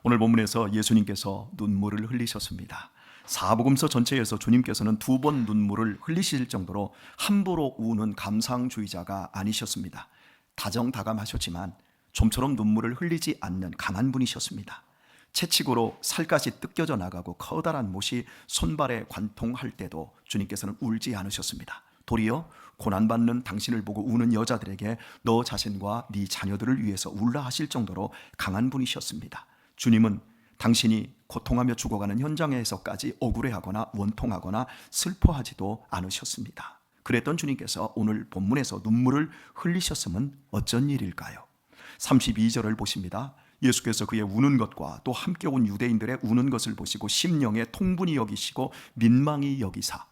오늘 본문에서 예수님께서 눈물을 흘리셨습니다. 사복음서 전체에서 주님께서는 2번 눈물을 흘리실 정도로 함부로 우는 감상주의자가 아니셨습니다. 다정다감하셨지만 좀처럼 눈물을 흘리지 않는 강한 분이셨습니다. 채찍으로 살갗이 뜯겨져 나가고 커다란 못이 손발에 관통할 때도 주님께서는 울지 않으셨습니다. 도리어 고난받는 당신을 보고 우는 여자들에게 너 자신과 네 자녀들을 위해서 울라 하실 정도로 강한 분이셨습니다. 주님은 당신이 고통하며 죽어가는 현장에서까지 억울해하거나 원통하거나 슬퍼하지도 않으셨습니다. 그랬던 주님께서 오늘 본문에서 눈물을 흘리셨음은 어쩐 일일까요? 32절을 보십니다. 예수께서 그의 우는 것과 또 함께 온 유대인들의 우는 것을 보시고 심령에 통분이 여기시고 민망히 여기사.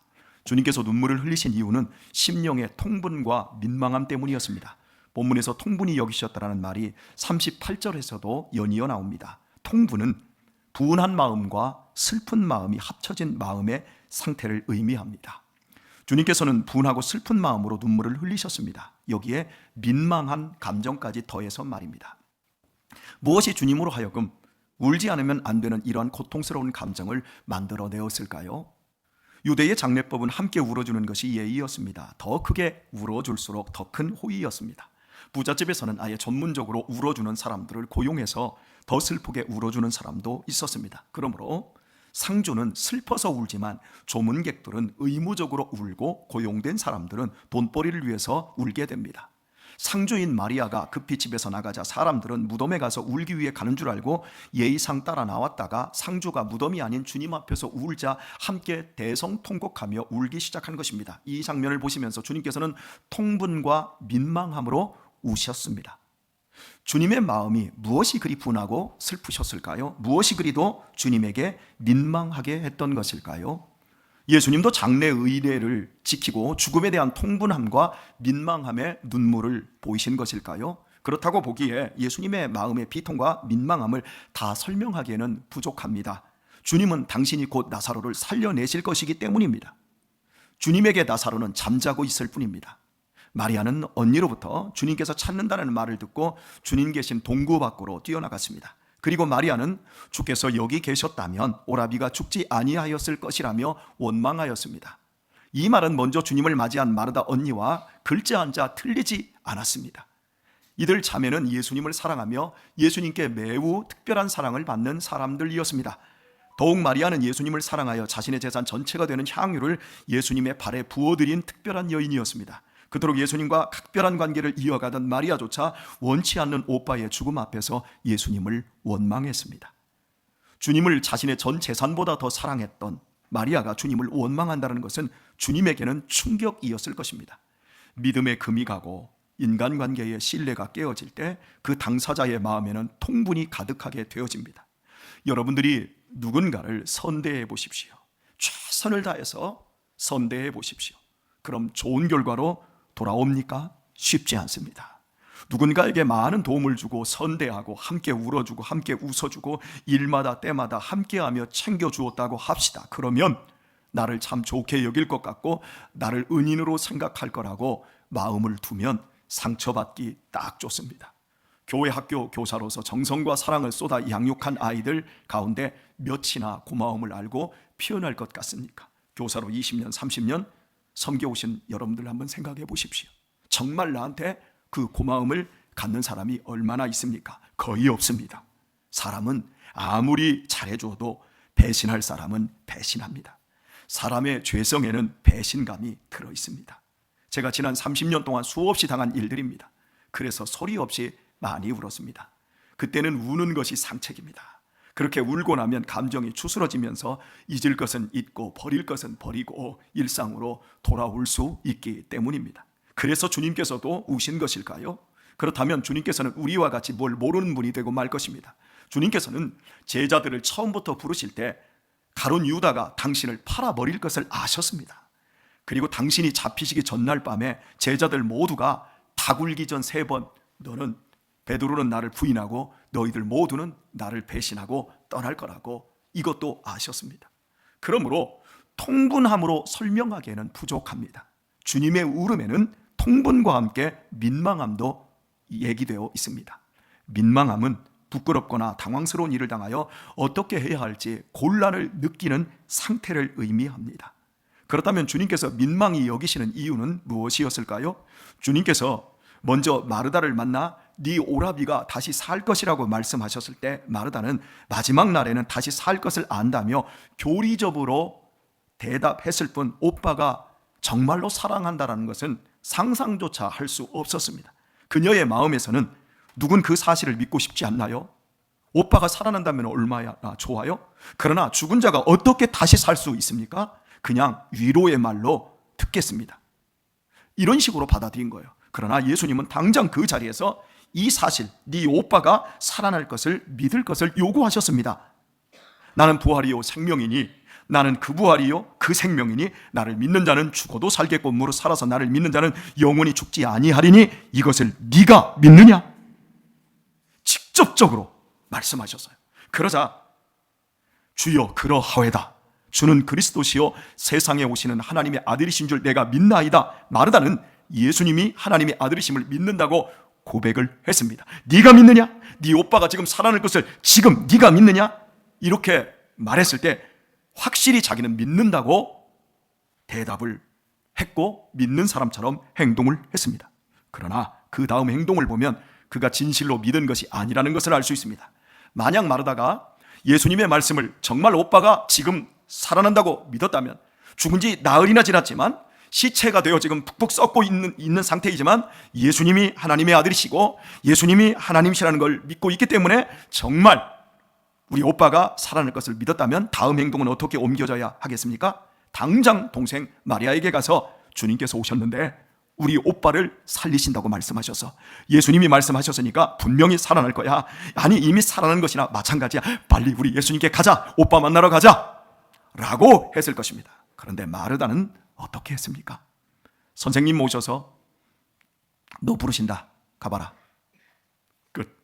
주님께서 눈물을 흘리신 이유는 심령의 통분과 민망함 때문이었습니다. 본문에서 통분이 여기셨다라는 말이 38절에서도 연이어 나옵니다. 통분은 부은한 마음과 슬픈 마음이 합쳐진 마음의 상태를 의미합니다. 주님께서는 분하고 슬픈 마음으로 눈물을 흘리셨습니다. 여기에 민망한 감정까지 더해서 말입니다. 무엇이 주님으로 하여금 울지 않으면 안 되는 이러한 고통스러운 감정을 만들어내었을까요? 유대의 장례법은 함께 울어주는 것이 예의였습니다. 더 크게 울어줄수록 더 큰 호의였습니다. 부잣집에서는 아예 전문적으로 울어주는 사람들을 고용해서 더 슬프게 울어주는 사람도 있었습니다. 그러므로 상주는 슬퍼서 울지만 조문객들은 의무적으로 울고 고용된 사람들은 돈벌이를 위해서 울게 됩니다. 상주인 마리아가 급히 집에서 나가자 사람들은 무덤에 가서 울기 위해 가는 줄 알고 예의상 따라 나왔다가 상주가 무덤이 아닌 주님 앞에서 울자 함께 대성통곡하며 울기 시작한 것입니다. 이 장면을 보시면서 주님께서는 통분과 민망함으로 우셨습니다. 주님의 마음이 무엇이 그리 분하고 슬프셨을까요? 무엇이 그리도 주님에게 민망하게 했던 것일까요? 예수님도 장래 의례를 지키고 죽음에 대한 통분함과 민망함의 눈물을 보이신 것일까요? 그렇다고 보기에 예수님의 마음의 비통과 민망함을 다 설명하기에는 부족합니다. 주님은 당신이 곧 나사로를 살려내실 것이기 때문입니다. 주님에게 나사로는 잠자고 있을 뿐입니다. 마리아는 언니로부터 주님께서 찾는다는 말을 듣고 주님 계신 동구 밖으로 뛰어나갔습니다. 그리고 마리아는 주께서 여기 계셨다면 오라비가 죽지 아니하였을 것이라며 원망하였습니다. 이 말은 먼저 주님을 맞이한 마르다 언니와 글자 한 자 틀리지 않았습니다. 이들 자매는 예수님을 사랑하며 예수님께 매우 특별한 사랑을 받는 사람들이었습니다. 더욱 마리아는 예수님을 사랑하여 자신의 재산 전체가 되는 향유를 예수님의 발에 부어드린 특별한 여인이었습니다. 그토록 예수님과 각별한 관계를 이어가던 마리아조차 원치 않는 오빠의 죽음 앞에서 예수님을 원망했습니다. 주님을 자신의 전 재산보다 더 사랑했던 마리아가 주님을 원망한다는 것은 주님에게는 충격이었을 것입니다. 믿음의 금이 가고 인간관계의 신뢰가 깨어질 때 그 당사자의 마음에는 통분이 가득하게 되어집니다. 여러분들이 누군가를 선대해 보십시오. 최선을 다해서 선대해 보십시오. 그럼 좋은 결과로 돌아옵니까? 쉽지 않습니다. 누군가에게 많은 도움을 주고 선대하고 함께 울어주고 함께 웃어주고 일마다 때마다 함께하며 챙겨주었다고 합시다. 그러면 나를 참 좋게 여길 것 같고 나를 은인으로 생각할 거라고 마음을 두면 상처받기 딱 좋습니다. 교회 학교 교사로서 정성과 사랑을 쏟아 양육한 아이들 가운데 몇이나 고마움을 알고 표현할 것 같습니까? 교사로 20년, 30년 섬겨오신 여러분들 한번 생각해 보십시오. 정말 나한테 그 고마움을 갖는 사람이 얼마나 있습니까? 거의 없습니다. 사람은 아무리 잘해줘도 배신할 사람은 배신합니다. 사람의 죄성에는 배신감이 들어있습니다. 제가 지난 30년 동안 수없이 당한 일들입니다. 그래서 소리 없이 많이 울었습니다. 그때는 우는 것이 상책입니다. 그렇게 울고 나면 감정이 추스러지면서 잊을 것은 잊고 버릴 것은 버리고 일상으로 돌아올 수 있기 때문입니다. 그래서 주님께서도 우신 것일까요? 그렇다면 주님께서는 우리와 같이 뭘 모르는 분이 되고 말 것입니다. 주님께서는 제자들을 처음부터 부르실 때 가룟 유다가 당신을 팔아버릴 것을 아셨습니다. 그리고 당신이 잡히시기 전날 밤에 제자들 모두가 다 굴기 전 3번 너는 베드로는 나를 부인하고 너희들 모두는 나를 배신하고 떠날 거라고 이것도 아셨습니다. 그러므로 통분함으로 설명하기에는 부족합니다. 주님의 울음에는 통분과 함께 민망함도 얘기되어 있습니다. 민망함은 부끄럽거나 당황스러운 일을 당하여 어떻게 해야 할지 곤란을 느끼는 상태를 의미합니다. 그렇다면 주님께서 민망히 여기시는 이유는 무엇이었을까요? 주님께서 먼저 마르다를 만나 네 오라비가 다시 살 것이라고 말씀하셨을 때 마르다는 마지막 날에는 다시 살 것을 안다며 교리적으로 대답했을 뿐 오빠가 정말로 사랑한다는 것은 상상조차 할 수 없었습니다. 그녀의 마음에서는 누군 그 사실을 믿고 싶지 않나요? 오빠가 살아난다면 얼마나 좋아요? 그러나 죽은 자가 어떻게 다시 살 수 있습니까? 그냥 위로의 말로 듣겠습니다. 이런 식으로 받아들인 거예요. 그러나 예수님은 당장 그 자리에서 이 사실, 네 오빠가 살아날 것을 믿을 것을 요구하셨습니다. 나는 부활이요 생명이니, 나는 그 부활이요 그 생명이니, 나를 믿는 자는 죽어도 살겠고 무릇 살아서 나를 믿는 자는 영원히 죽지 아니하리니 이것을 네가 믿느냐? 직접적으로 말씀하셨어요. 그러자 주여 그러하외다, 주는 그리스도시요 세상에 오시는 하나님의 아들이신 줄 내가 믿나이다. 마르다는 예수님이 하나님의 아들이심을 믿는다고 고백을 했습니다. 네가 믿느냐? 네 오빠가 지금 살아날 것을 지금 네가 믿느냐? 이렇게 말했을 때 확실히 자기는 믿는다고 대답을 했고 믿는 사람처럼 행동을 했습니다. 그러나 그 다음 행동을 보면 그가 진실로 믿은 것이 아니라는 것을 알 수 있습니다. 만약 마르다가 예수님의 말씀을 정말 오빠가 지금 살아난다고 믿었다면, 죽은 지 나흘이나 지났지만 시체가 되어 지금 푹푹 썩고 있는 상태이지만 예수님이 하나님의 아들이시고 예수님이 하나님이시라는 걸 믿고 있기 때문에 정말 우리 오빠가 살아날 것을 믿었다면 다음 행동은 어떻게 옮겨져야 하겠습니까? 당장 동생 마리아에게 가서 주님께서 오셨는데 우리 오빠를 살리신다고 말씀하셔서, 예수님이 말씀하셨으니까 분명히 살아날 거야. 아니 이미 살아난 것이나 마찬가지야. 빨리 우리 예수님께 가자. 오빠 만나러 가자 라고 했을 것입니다. 그런데 마르다는 어떻게 했습니까? 선생님 모셔서 너 부르신다, 가봐라. 끝.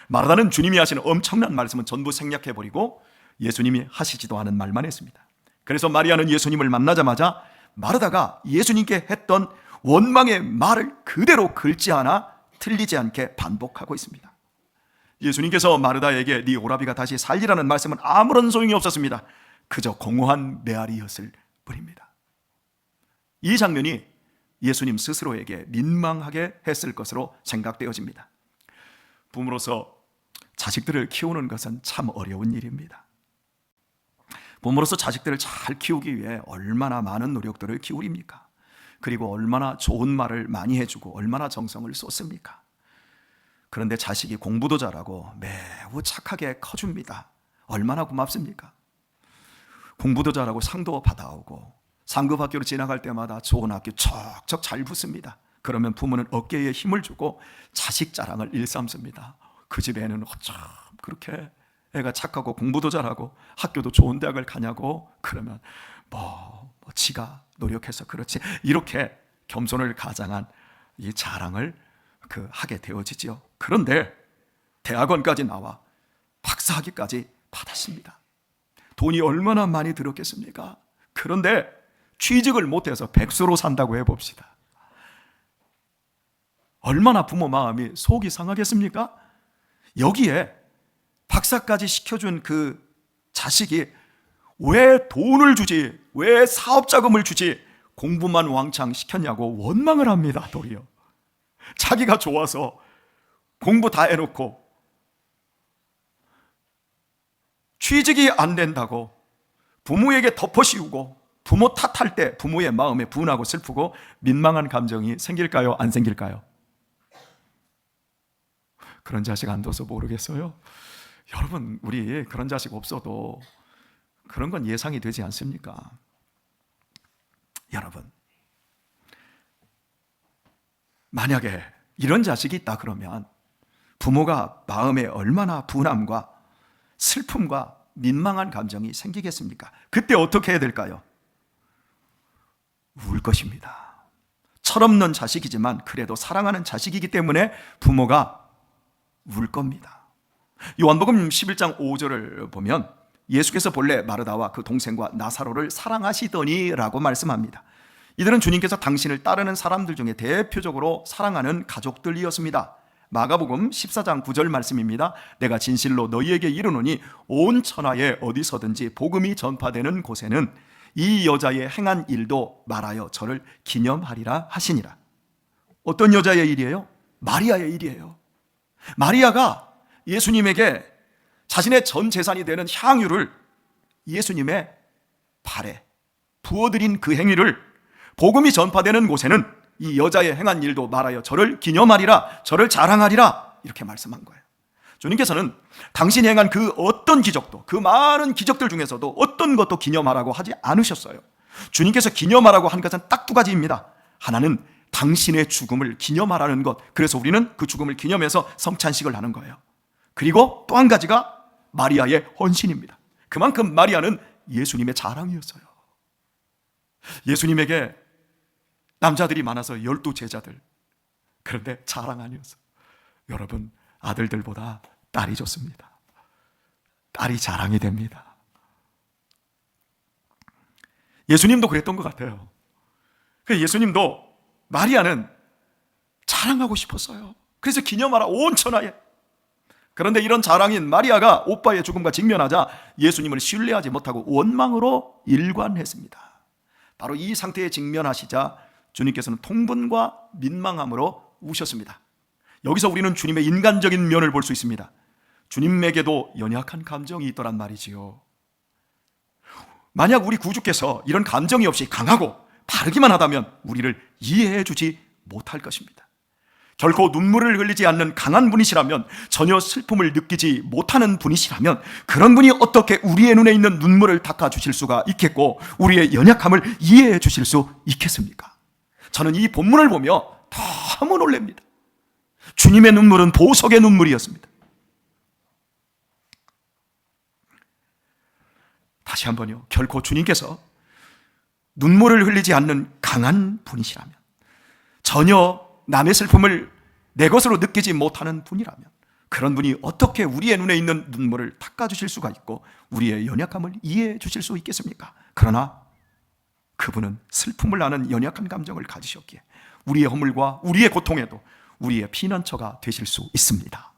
마르다는 주님이 하시는 엄청난 말씀은 전부 생략해버리고 예수님이 하시지도 않은 말만 했습니다. 그래서 마리아는 예수님을 만나자마자 마르다가 예수님께 했던 원망의 말을 그대로 긁지 않아 틀리지 않게 반복하고 있습니다. 예수님께서 마르다에게 네 오라비가 다시 살리라는 말씀은 아무런 소용이 없었습니다. 그저 공허한 메아리였을 뿐입니다. 이 장면이 예수님 스스로에게 민망하게 했을 것으로 생각되어집니다. 부모로서 자식들을 키우는 것은 참 어려운 일입니다. 부모로서 자식들을 잘 키우기 위해 얼마나 많은 노력들을 기울입니까? 그리고 얼마나 좋은 말을 많이 해주고 얼마나 정성을 쏟습니까? 그런데 자식이 공부도 잘하고 매우 착하게 커줍니다. 얼마나 고맙습니까? 공부도 잘하고 상도 받아오고 상급 학교로 지나갈 때마다 좋은 학교 척척 잘 붙습니다. 그러면 부모는 어깨에 힘을 주고 자식 자랑을 일삼습니다. 그 집 애는 어쩜 그렇게 애가 착하고 공부도 잘하고 학교도 좋은 대학을 가냐고. 그러면 지가 노력해서 그렇지, 이렇게 겸손을 가장한 이 자랑을 하게 되어지죠. 그런데 대학원까지 나와 박사학위까지 받았습니다. 돈이 얼마나 많이 들었겠습니까? 그런데 취직을 못해서 백수로 산다고 해봅시다. 얼마나 부모 마음이 속이 상하겠습니까? 여기에 박사까지 시켜준 그 자식이 왜 돈을 주지, 왜 사업자금을 주지, 공부만 왕창 시켰냐고 원망을 합니다. 도리어 자기가 좋아서 공부 다 해놓고 취직이 안 된다고 부모에게 덮어씌우고 부모 탓할 때 부모의 마음에 분하고 슬프고 민망한 감정이 생길까요? 안 생길까요? 그런 자식 안 둬서 모르겠어요. 여러분, 우리 그런 자식 없어도 그런 건 예상이 되지 않습니까? 여러분, 만약에 이런 자식이 있다 그러면 부모가 마음에 얼마나 분함과 슬픔과 민망한 감정이 생기겠습니까? 그때 어떻게 해야 될까요? 울 것입니다. 철없는 자식이지만 그래도 사랑하는 자식이기 때문에 부모가 울 겁니다. 요한복음 11장 5절을 보면 예수께서 본래 마르다와 그 동생과 나사로를 사랑하시더니 라고 말씀합니다. 이들은 주님께서 당신을 따르는 사람들 중에 대표적으로 사랑하는 가족들이었습니다. 마가복음 14장 9절 말씀입니다. 내가 진실로 너희에게 이르노니 온 천하에 어디서든지 복음이 전파되는 곳에는 이 여자의 행한 일도 말하여 저를 기념하리라 하시니라. 어떤 여자의 일이에요? 마리아의 일이에요. 마리아가 예수님에게 자신의 전 재산이 되는 향유를 예수님의 발에 부어드린 그 행위를 복음이 전파되는 곳에는 이 여자의 행한 일도 말하여 저를 기념하리라, 저를 자랑하리라, 이렇게 말씀한 거예요. 주님께서는 당신이 행한 그 어떤 기적도, 그 많은 기적들 중에서도 어떤 것도 기념하라고 하지 않으셨어요. 주님께서 기념하라고 한 것은 딱 두 가지입니다. 하나는 당신의 죽음을 기념하라는 것, 그래서 우리는 그 죽음을 기념해서 성찬식을 하는 거예요. 그리고 또 한 가지가 마리아의 헌신입니다. 그만큼 마리아는 예수님의 자랑이었어요. 예수님에게 남자들이 많아서 12제자들, 그런데 자랑 아니었어요. 여러분, 아들들보다 딸이 좋습니다. 딸이 자랑이 됩니다. 예수님도 그랬던 것 같아요. 예수님도 마리아는 자랑하고 싶었어요. 그래서 기념하라, 온 천하에. 그런데 이런 자랑인 마리아가 오빠의 죽음과 직면하자 예수님을 신뢰하지 못하고 원망으로 일관했습니다. 바로 이 상태에 직면하시자 주님께서는 통분과 민망함으로 우셨습니다. 여기서 우리는 주님의 인간적인 면을 볼 수 있습니다. 주님에게도 연약한 감정이 있더란 말이지요. 만약 우리 구주께서 이런 감정이 없이 강하고 바르기만 하다면 우리를 이해해 주지 못할 것입니다. 결코 눈물을 흘리지 않는 강한 분이시라면, 전혀 슬픔을 느끼지 못하는 분이시라면, 그런 분이 어떻게 우리의 눈에 있는 눈물을 닦아주실 수가 있겠고 우리의 연약함을 이해해 주실 수 있겠습니까? 저는 이 본문을 보며 너무 놀랍니다. 주님의 눈물은 보석의 눈물이었습니다. 다시 한번요, 결코 주님께서 눈물을 흘리지 않는 강한 분이시라면, 전혀 남의 슬픔을 내 것으로 느끼지 못하는 분이라면, 그런 분이 어떻게 우리의 눈에 있는 눈물을 닦아주실 수가 있고 우리의 연약함을 이해해 주실 수 있겠습니까? 그러나 그분은 슬픔을 아는 연약한 감정을 가지셨기에 우리의 허물과 우리의 고통에도 우리의 피난처가 되실 수 있습니다.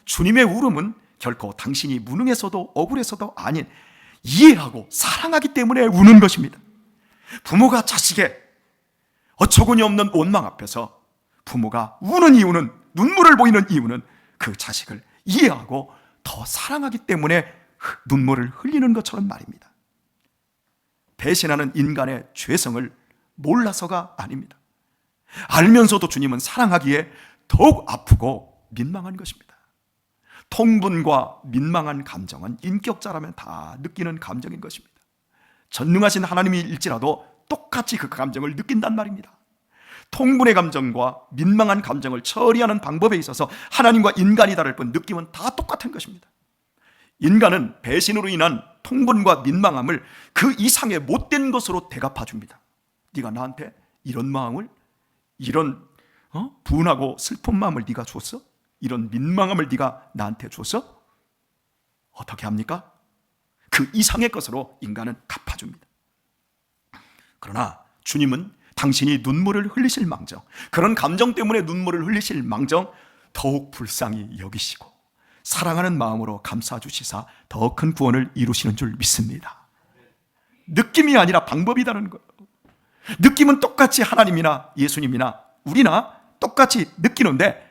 주님의 울음은 결코 당신이 무능해서도 억울해서도 아닌, 이해하고 사랑하기 때문에 우는 것입니다. 부모가 자식의 어처구니 없는 원망 앞에서 부모가 우는 이유는, 눈물을 보이는 이유는 그 자식을 이해하고 더 사랑하기 때문에 눈물을 흘리는 것처럼 말입니다. 배신하는 인간의 죄성을 몰라서가 아닙니다. 알면서도 주님은 사랑하기에 더욱 아프고 민망한 것입니다. 통분과 민망한 감정은 인격자라면 다 느끼는 감정인 것입니다. 전능하신 하나님일지라도 똑같이 그 감정을 느낀단 말입니다. 통분의 감정과 민망한 감정을 처리하는 방법에 있어서 하나님과 인간이 다를 뿐 느낌은 다 똑같은 것입니다. 인간은 배신으로 인한 통분과 민망함을 그 이상의 못된 것으로 대갚아줍니다. 네가 나한테 이런 마음을, 이런 분하고 슬픈 마음을 네가 줬어? 이런 민망함을 네가 나한테 줬어? 어떻게 합니까? 그 이상의 것으로 인간은 갚아줍니다. 그러나 주님은 당신이 눈물을 흘리실 망정, 그런 감정 때문에 눈물을 흘리실 망정 더욱 불쌍히 여기시고 사랑하는 마음으로 감싸주시사 더 큰 구원을 이루시는 줄 믿습니다. 느낌이 아니라 방법이 다른 거예요. 느낌은 똑같이 하나님이나 예수님이나 우리나 똑같이 느끼는데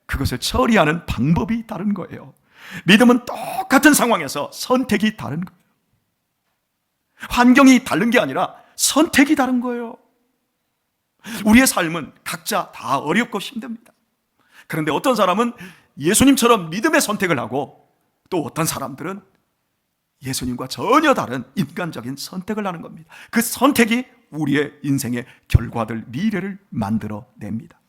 그것을 처리하는 방법이 다른 거예요. 믿음은 똑같은 상황에서 선택이 다른 거예요. 환경이 다른 게 아니라 선택이 다른 거예요. 우리의 삶은 각자 다 어렵고 힘듭니다. 그런데 어떤 사람은 예수님처럼 믿음의 선택을 하고 또 어떤 사람들은 예수님과 전혀 다른 인간적인 선택을 하는 겁니다. 그 선택이 우리의 인생의 결과들, 미래를 만들어냅니다.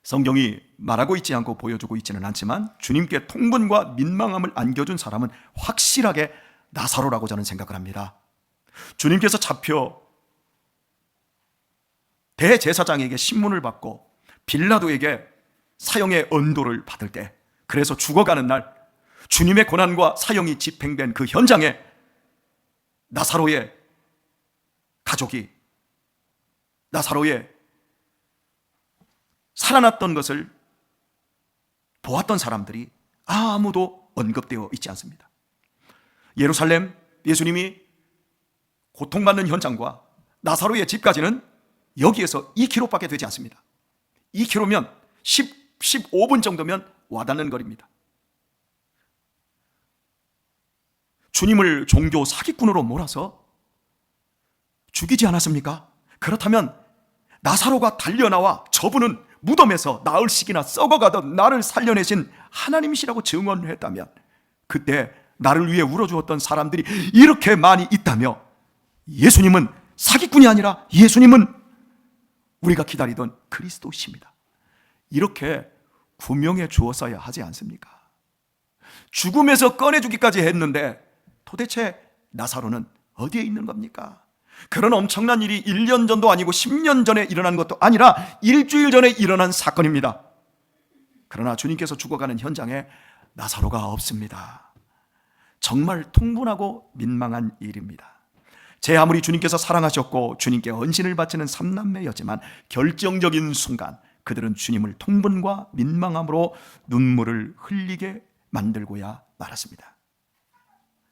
성경이 말하고 있지 않고 보여주고 있지는 않지만 주님께 통분과 민망함을 안겨준 사람은 확실하게 나사로라고 저는 생각을 합니다. 주님께서 잡혀 대제사장에게 신문을 받고 빌라도에게 사형의 언도를 받을 때, 그래서 죽어가는 날 주님의 고난과 사형이 집행된 그 현장에 나사로의 가족이 나사로의 살아났던 것을 보았던 사람들이 아무도 언급되어 있지 않습니다. 예루살렘, 예수님이 고통받는 현장과 나사로의 집까지는 여기에서 2km밖에 되지 않습니다. 2km면 15분 정도면 와닿는 거리입니다. 주님을 종교 사기꾼으로 몰아서 죽이지 않았습니까? 그렇다면 나사로가 달려나와 저분은 무덤에서 나흘씩이나 썩어가던 나를 살려내신 하나님이시라고 증언을 했다면, 그때 나를 위해 울어주었던 사람들이 이렇게 많이 있다며, 예수님은 사기꾼이 아니라 예수님은 우리가 기다리던 그리스도이십니다. 이렇게 구명해 주었어야 하지 않습니까? 죽음에서 꺼내주기까지 했는데 도대체 나사로는 어디에 있는 겁니까? 그런 엄청난 일이 1년 전도 아니고 10년 전에 일어난 것도 아니라 일주일 전에 일어난 사건입니다. 그러나 주님께서 죽어가는 현장에 나사로가 없습니다. 정말 통분하고 민망한 일입니다. 제 아무리 주님께서 사랑하셨고 주님께 헌신을 바치는 삼남매였지만 결정적인 순간 그들은 주님을 통분과 민망함으로 눈물을 흘리게 만들고야 말았습니다.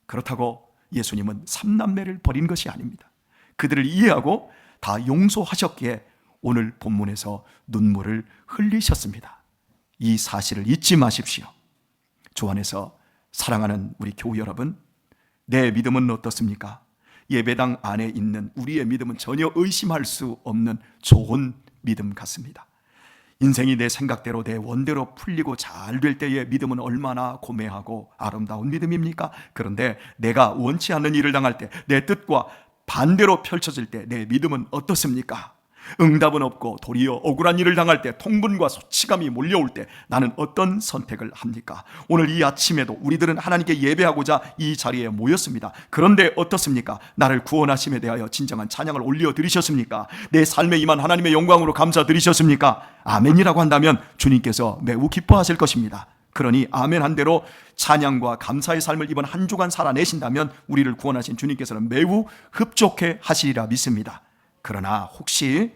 그렇다고 예수님은 삼남매를 버린 것이 아닙니다. 그들을 이해하고 다 용서하셨기에 오늘 본문에서 눈물을 흘리셨습니다. 이 사실을 잊지 마십시오. 주 안에서 사랑하는 우리 교우 여러분, 내 믿음은 어떻습니까? 예배당 안에 있는 우리의 믿음은 전혀 의심할 수 없는 좋은 믿음 같습니다. 인생이 내 생각대로 내 원대로 풀리고 잘 될 때의 믿음은 얼마나 고매하고 아름다운 믿음입니까? 그런데 내가 원치 않는 일을 당할 때, 내 뜻과 반대로 펼쳐질 때 내 믿음은 어떻습니까? 응답은 없고 도리어 억울한 일을 당할 때, 통분과 소치감이 몰려올 때 나는 어떤 선택을 합니까? 오늘 이 아침에도 우리들은 하나님께 예배하고자 이 자리에 모였습니다. 그런데 어떻습니까? 나를 구원하심에 대하여 진정한 찬양을 올려드리셨습니까? 내 삶에 임한 하나님의 영광으로 감사드리셨습니까? 아멘이라고 한다면 주님께서 매우 기뻐하실 것입니다. 그러니 아멘 한 대로 찬양과 감사의 삶을 이번 한 주간 살아내신다면 우리를 구원하신 주님께서는 매우 흡족해 하시리라 믿습니다. 그러나 혹시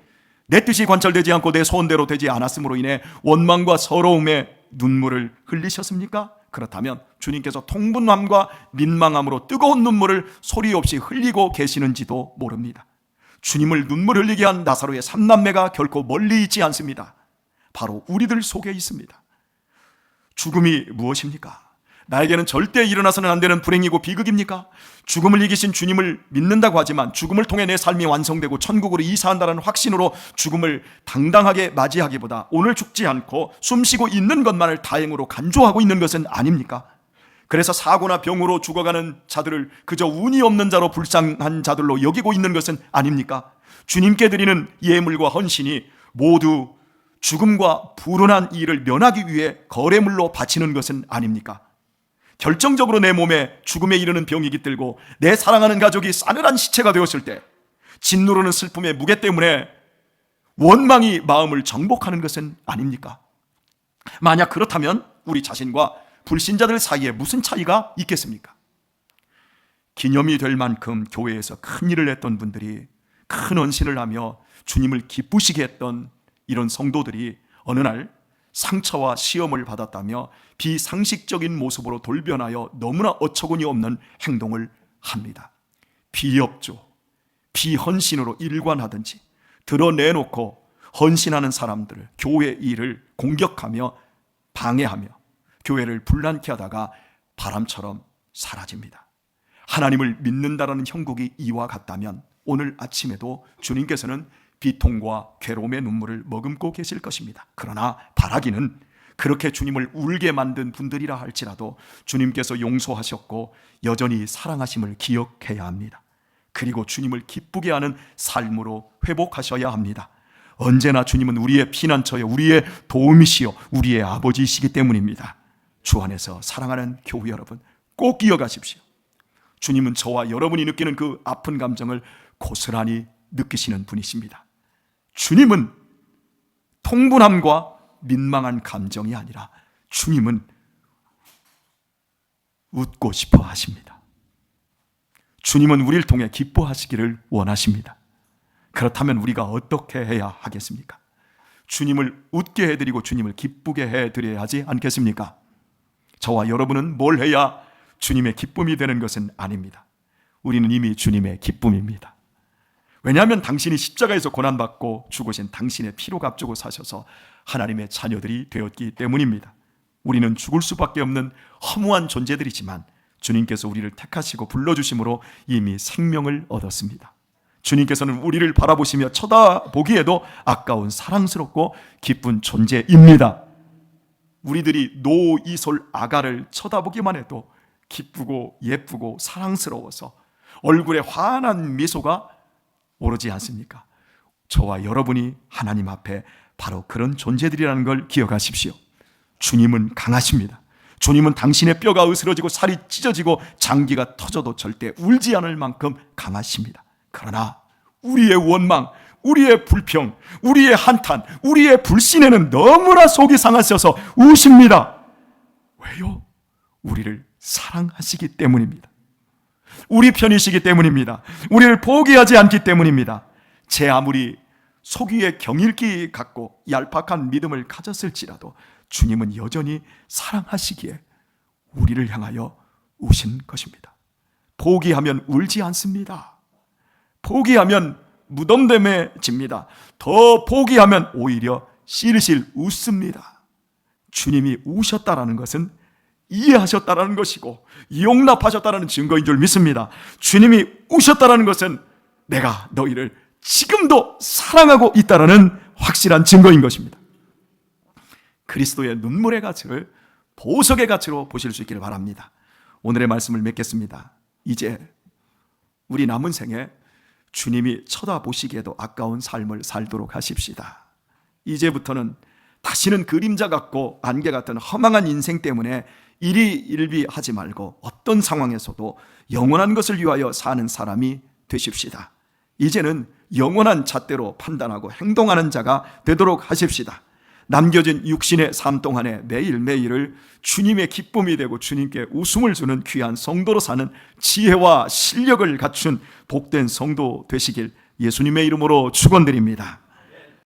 내 뜻이 관철되지 않고 내 소원대로 되지 않았음으로 인해 원망과 서러움에 눈물을 흘리셨습니까? 그렇다면 주님께서 통분함과 민망함으로 뜨거운 눈물을 소리 없이 흘리고 계시는지도 모릅니다. 주님을 눈물 흘리게 한 나사로의 삼남매가 결코 멀리 있지 않습니다. 바로 우리들 속에 있습니다. 죽음이 무엇입니까? 나에게는 절대 일어나서는 안 되는 불행이고 비극입니까? 죽음을 이기신 주님을 믿는다고 하지만 죽음을 통해 내 삶이 완성되고 천국으로 이사한다는 확신으로 죽음을 당당하게 맞이하기보다 오늘 죽지 않고 숨쉬고 있는 것만을 다행으로 간주하고 있는 것은 아닙니까? 그래서 사고나 병으로 죽어가는 자들을 그저 운이 없는 자로 불쌍한 자들로 여기고 있는 것은 아닙니까? 주님께 드리는 예물과 헌신이 모두 죽음과 불운한 일을 면하기 위해 거래물로 바치는 것은 아닙니까? 결정적으로 내 몸에 죽음에 이르는 병이 깃들고 내 사랑하는 가족이 싸늘한 시체가 되었을 때 짓누르는 슬픔의 무게 때문에 원망이 마음을 정복하는 것은 아닙니까? 만약 그렇다면 우리 자신과 불신자들 사이에 무슨 차이가 있겠습니까? 기념이 될 만큼 교회에서 큰 일을 했던 분들이, 큰 헌신을 하며 주님을 기쁘시게 했던 이런 성도들이 어느 날 상처와 시험을 받았다며 비상식적인 모습으로 돌변하여 너무나 어처구니 없는 행동을 합니다. 비협조, 비헌신으로 일관하든지 드러내놓고 헌신하는 사람들을, 교회 일을 공격하며 방해하며 교회를 분란케 하다가 바람처럼 사라집니다. 하나님을 믿는다라는 형국이 이와 같다면 오늘 아침에도 주님께서는 비통과 괴로움의 눈물을 머금고 계실 것입니다. 그러나 바라기는 그렇게 주님을 울게 만든 분들이라 할지라도 주님께서 용서하셨고 여전히 사랑하심을 기억해야 합니다. 그리고 주님을 기쁘게 하는 삶으로 회복하셔야 합니다. 언제나 주님은 우리의 피난처요, 우리의 도움이시요, 우리의 아버지이시기 때문입니다. 주 안에서 사랑하는 교회 여러분, 꼭 기억하십시오. 주님은 저와 여러분이 느끼는 그 아픈 감정을 고스란히 느끼시는 분이십니다. 주님은 통분함과 민망한 감정이 아니라 주님은 웃고 싶어 하십니다. 주님은 우리를 통해 기뻐하시기를 원하십니다. 그렇다면 우리가 어떻게 해야 하겠습니까? 주님을 웃게 해드리고 주님을 기쁘게 해드려야 하지 않겠습니까? 저와 여러분은 뭘 해야 주님의 기쁨이 되는 것은 아닙니다. 우리는 이미 주님의 기쁨입니다. 왜냐하면 당신이 십자가에서 고난받고 죽으신 당신의 피로 값주고 사셔서 하나님의 자녀들이 되었기 때문입니다. 우리는 죽을 수밖에 없는 허무한 존재들이지만 주님께서 우리를 택하시고 불러주심으로 이미 생명을 얻었습니다. 주님께서는 우리를 바라보시며 쳐다보기에도 아까운 사랑스럽고 기쁜 존재입니다. 우리들이 노이솔 아가를 쳐다보기만 해도 기쁘고 예쁘고 사랑스러워서 얼굴에 환한 미소가 오르지 않습니까? 저와 여러분이 하나님 앞에 바로 그런 존재들이라는 걸 기억하십시오. 주님은 강하십니다. 주님은 당신의 뼈가 으스러지고 살이 찢어지고 장기가 터져도 절대 울지 않을 만큼 강하십니다. 그러나 우리의 원망, 우리의 불평, 우리의 한탄, 우리의 불신에는 너무나 속이 상하셔서 우십니다. 왜요? 우리를 사랑하시기 때문입니다. 우리 편이시기 때문입니다. 우리를 포기하지 않기 때문입니다. 제 아무리 속 위에 경일기 갖고 얄팍한 믿음을 가졌을지라도 주님은 여전히 사랑하시기에 우리를 향하여 우신 것입니다. 포기하면 울지 않습니다. 포기하면 무덤덤해집니다. 더 포기하면 오히려 실실 웃습니다. 주님이 우셨다라는 것은 이해하셨다라는 것이고 용납하셨다라는 증거인 줄 믿습니다. 주님이 우셨다라는 것은 내가 너희를 지금도 사랑하고 있다라는 확실한 증거인 것입니다. 그리스도의 눈물의 가치를 보석의 가치로 보실 수 있기를 바랍니다. 오늘의 말씀을 맺겠습니다. 이제 우리 남은 생에 주님이 쳐다보시기에도 아까운 삶을 살도록 하십시다. 이제부터는 다시는 그림자 같고 안개 같은 허망한 인생 때문에 일희일비하지 말고 어떤 상황에서도 영원한 것을 위하여 사는 사람이 되십시다. 이제는 영원한 잣대로 판단하고 행동하는 자가 되도록 하십시다. 남겨진 육신의 삶 동안에 매일매일을 주님의 기쁨이 되고 주님께 웃음을 주는 귀한 성도로 사는 지혜와 실력을 갖춘 복된 성도 되시길 예수님의 이름으로 축원드립니다.